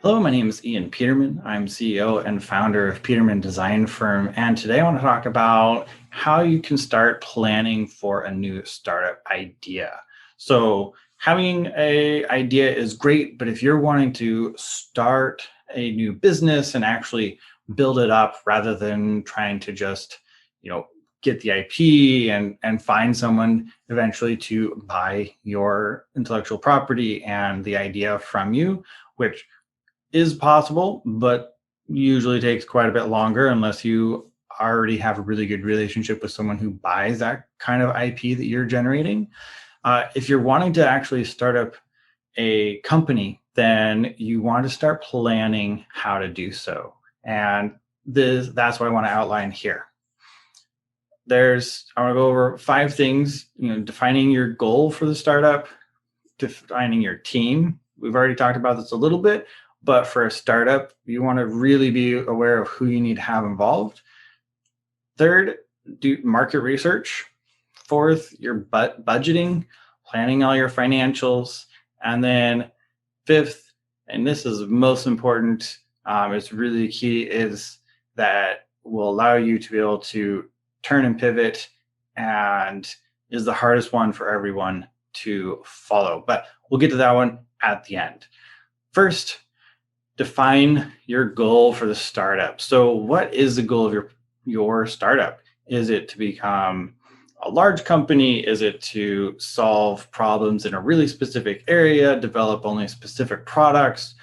Hello, my name is Ian Peterman. I'm CEO and founder of Peterman Design Firm. And today I want to talk about how you can start planning for a new startup idea. So having an idea is great, but if you're wanting to start a new business and actually build it up rather than trying to just, get the IP and find someone eventually to buy your intellectual property and the idea from you, which is possible, but usually takes quite a bit longer unless you already have a really good relationship with someone who buys that kind of IP that you're generating. If you're wanting to actually start up a company, then you want to start planning how to do so. And that's what I want to outline here. I want to go over 5 things, defining your goal for the startup, defining your team. We've already talked about this a little bit, but for a startup, you want to really be aware of who you need to have involved. Third, do market research. Fourth, your budgeting, planning all your financials. And then fifth, and this is most important, it's really key, is that will allow you to be able to turn and pivot, and is the hardest one for everyone to follow. But we'll get to that one at the end. First, define your goal for the startup. So what is the goal of your startup? Is it to become a large company? Is it to solve problems in a really specific area, develop only specific products?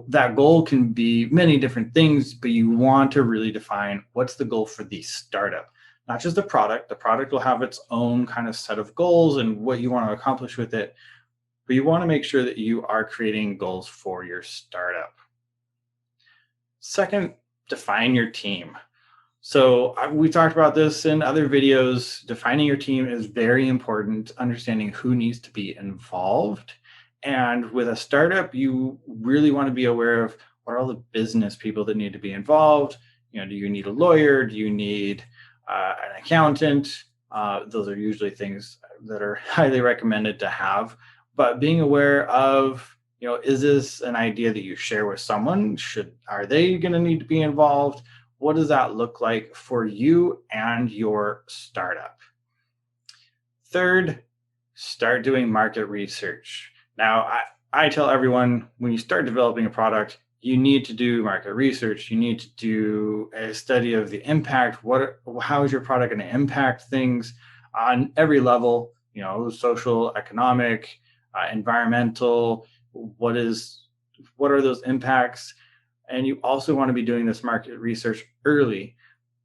That goal can be many different things, but you want to really define what's the goal for the startup. Not just the product. The product will have its own kind of set of goals and what you want to accomplish with it, but you want to make sure that you are creating goals for your startup. Second, define your team. So we talked about this in other videos. Defining your team is very important, understanding who needs to be involved. And with a startup, you really want to be aware of what are all the business people that need to be involved. Do you need a lawyer? Do you need an accountant? Those are usually things that are highly recommended to have. But being aware of, is this an idea that you share with someone? Are they going to need to be involved? What does that look like for you and your startup? Third, start doing market research. Now, I tell everyone, when you start developing a product, you need to do market research. You need to do a study of the impact. How is your product going to impact things on every level? Social, economic, environmental. What are those impacts? And you also want to be doing this market research early.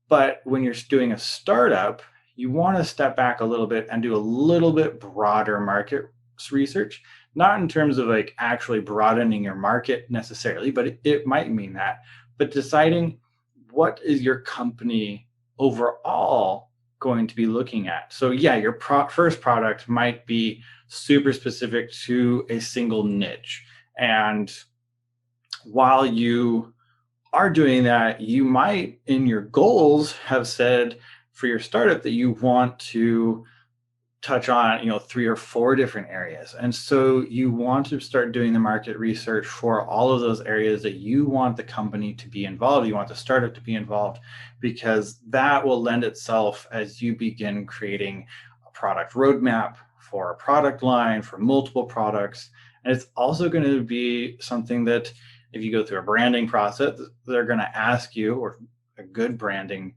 But when you're doing a startup, you want to step back a little bit and do a little bit broader market research. Not in terms of actually broadening your market necessarily, but it might mean that. But deciding what is your company overall going to be looking at. So yeah, your first product might be super specific to a single niche. And while you are doing that, you might in your goals have said for your startup that you want to touch on 3 or 4 different areas. And so you want to start doing the market research for all of those areas that you want the company to be involved, you want the startup to be involved, because that will lend itself as you begin creating a product roadmap for a product line, for multiple products. And it's also going to be something that if you go through a branding process, they're going to ask you, or a good branding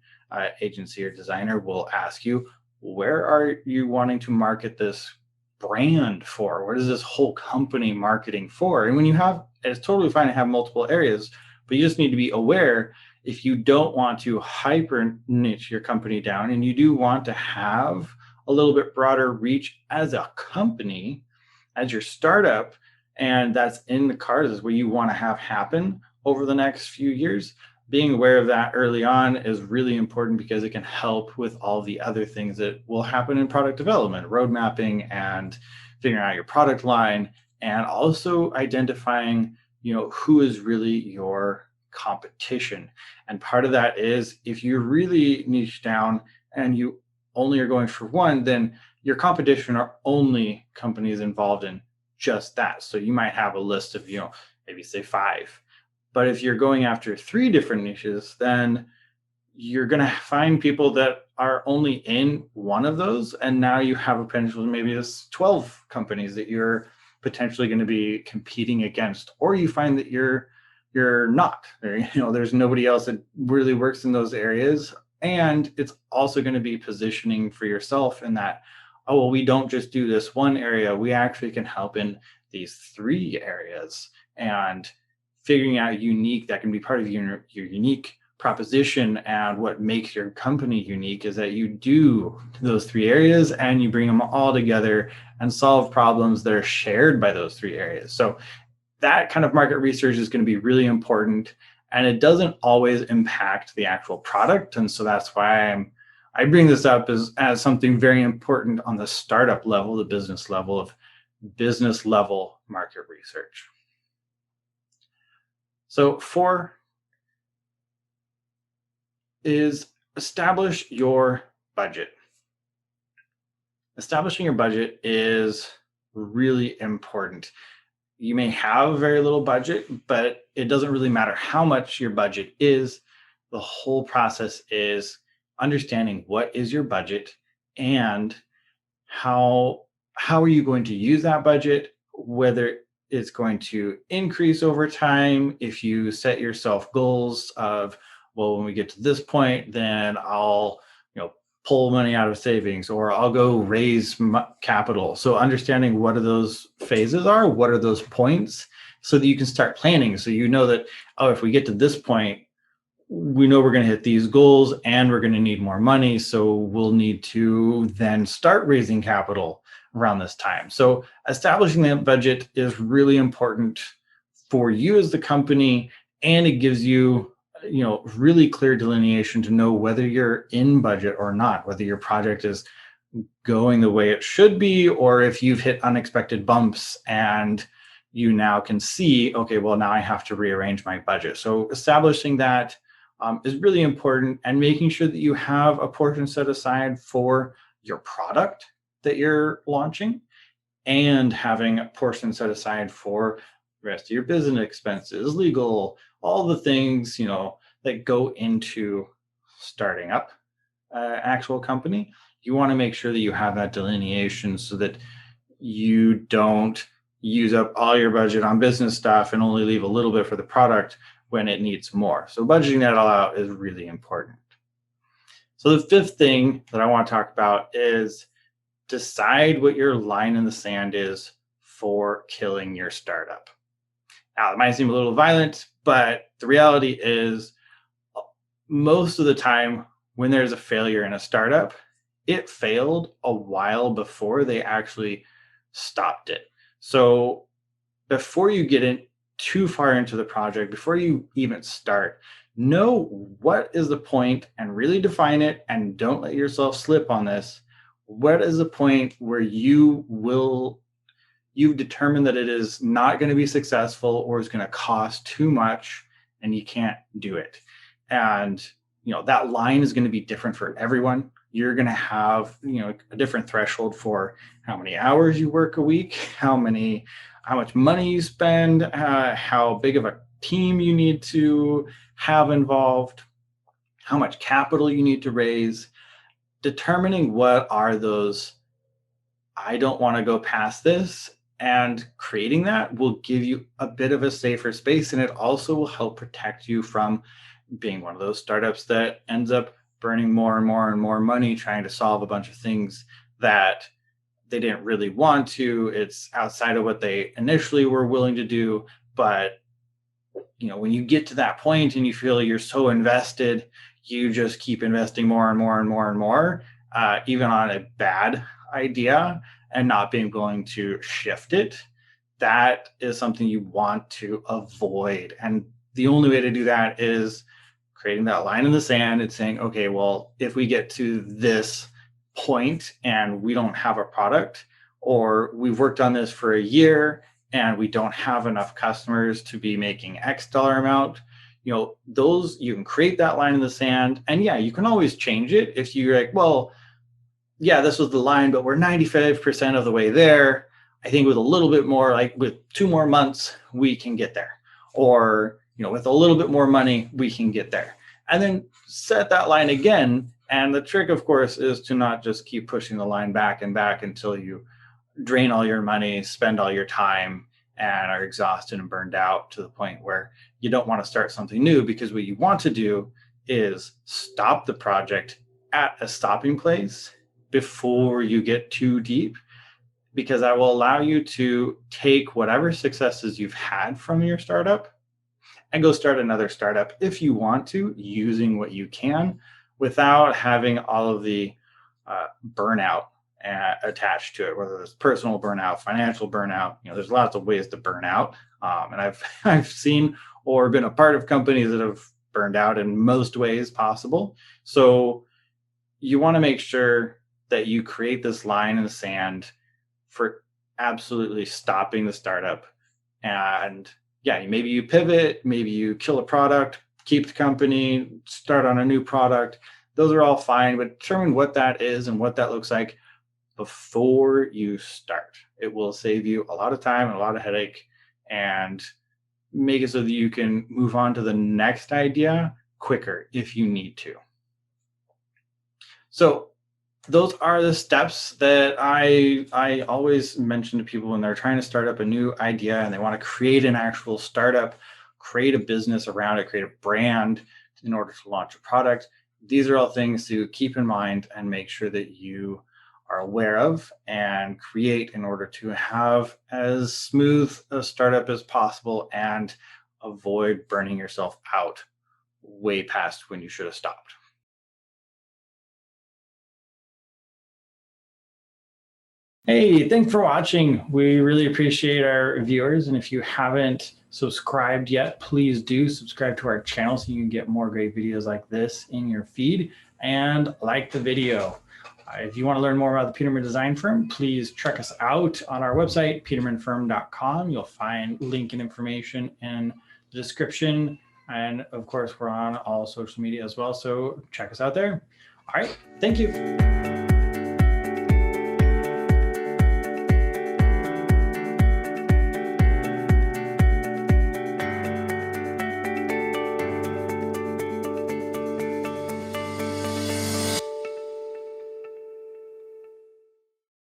agency or designer will ask you, where are you wanting to market this brand for? What is this whole company marketing for? And when it's totally fine to have multiple areas, but you just need to be aware if you don't want to hyper niche your company down and you do want to have a little bit broader reach as a company, as your startup, and that's in the cards is what you want to have happen over the next few years. Being aware of that early on is really important because it can help with all the other things that will happen in product development, road mapping, and figuring out your product line, and also identifying, who is really your competition. And part of that is if you really niche down and you only are going for one, then your competition are only companies involved in just that. So you might have a list of, maybe say 5. But if you're going after 3 different niches, then you're going to find people that are only in one of those. And now you have a potential, maybe there's 12 companies that you're potentially going to be competing against, or you find that you're not, there's nobody else that really works in those areas. And it's also going to be positioning for yourself in that, oh, well, we don't just do this one area, we actually can help in these 3 areas. And figuring out unique, that can be part of your unique proposition. And what makes your company unique is that you do those 3 areas and you bring them all together and solve problems that are shared by those 3 areas. So that kind of market research is going to be really important, and it doesn't always impact the actual product. And so that's why I bring this up as something very important on the startup level, the business level market research. So 4 is establish your budget. Establishing your budget is really important. You may have very little budget, but it doesn't really matter how much your budget is. The whole process is understanding what is your budget and how are you going to use that budget, whether it's going to increase over time. If you set yourself goals of, well, when we get to this point, then I'll pull money out of savings, or I'll go raise capital. So understanding what are those phases are, what are those points, so that you can start planning. So you know that, oh, if we get to this point, we know we're going to hit these goals and we're going to need more money. So we'll need to then start raising capital around this time. So establishing that budget is really important for you as the company, and it gives you really clear delineation to know whether you're in budget or not, whether your project is going the way it should be, or if you've hit unexpected bumps and you now can see, okay, well, now I have to rearrange my budget. So establishing that is really important, and making sure that you have a portion set aside for your product that you're launching, and having a portion set aside for the rest of your business expenses, legal, all the things that go into starting up an actual company. You want to make sure that you have that delineation so that you don't use up all your budget on business stuff and only leave a little bit for the product when it needs more. So budgeting that all out is really important. So the 5th thing that I want to talk about is decide what your line in the sand is for killing your startup. Now, it might seem a little violent, but the reality is most of the time when there's a failure in a startup, it failed a while before they actually stopped it. So before you get in too far into the project, before you even start, know what is the point and really define it, and don't let yourself slip on this. What is the point where you've determined that it is not going to be successful, or is going to cost too much and you can't do it? And that line is going to be different for everyone. You're going to have a different threshold for how many hours you work a week, how much money you spend, how big of a team you need to have involved, how much capital you need to raise. Determining what are those, I don't want to go past this, and creating that will give you a bit of a safer space, and it also will help protect you from being one of those startups that ends up burning more and more and more money trying to solve a bunch of things that they didn't really want to. It's outside of what they initially were willing to do. But when you get to that point and you feel you're so invested, you just keep investing more and more and more and more, even on a bad idea, and not being willing to shift it. That is something you want to avoid. And the only way to do that is creating that line in the sand and saying, okay, well, if we get to this point and we don't have a product, or we've worked on this for a year and we don't have enough customers to be making X dollar amount, those, you can create that line in the sand. And yeah, you can always change it if you're like, well, yeah, this was the line, but we're 95% of the way there. I think with a little bit more, like with 2 more months, we can get there. Or, with a little bit more money, we can get there. And then set that line again. And the trick, of course, is to not just keep pushing the line back and back until you drain all your money, spend all your time, and are exhausted and burned out to the point where you don't want to start something new, because what you want to do is stop the project at a stopping place before you get too deep, because that will allow you to take whatever successes you've had from your startup and go start another startup if you want to, using what you can without having all of the burnout attached to it, whether it's personal burnout, financial burnout. There's lots of ways to burn out. And I've seen or been a part of companies that have burned out in most ways possible. So you want to make sure that you create this line in the sand for absolutely stopping the startup. And yeah, maybe you pivot, maybe you kill a product, keep the company, start on a new product. Those are all fine, but determine what that is and what that looks like before you start. It will save you a lot of time and a lot of headache, and make it so that you can move on to the next idea quicker if you need to. So those are the steps that I always mention to people when they're trying to start up a new idea and they want to create an actual startup, create a business around it, create a brand in order to launch a product. These are all things to keep in mind and make sure that you are aware of and create in order to have as smooth a startup as possible and avoid burning yourself out way past when you should have stopped. Hey, thanks for watching. We really appreciate our viewers. And if you haven't subscribed yet, please do subscribe to our channel so you can get more great videos like this in your feed, and like the video. If you want to learn more about the Peterman Design Firm, please check us out on our website, petermanfirm.com. You'll find link and information in the description. And of course, we're on all social media as well. So check us out there. All right. Thank you.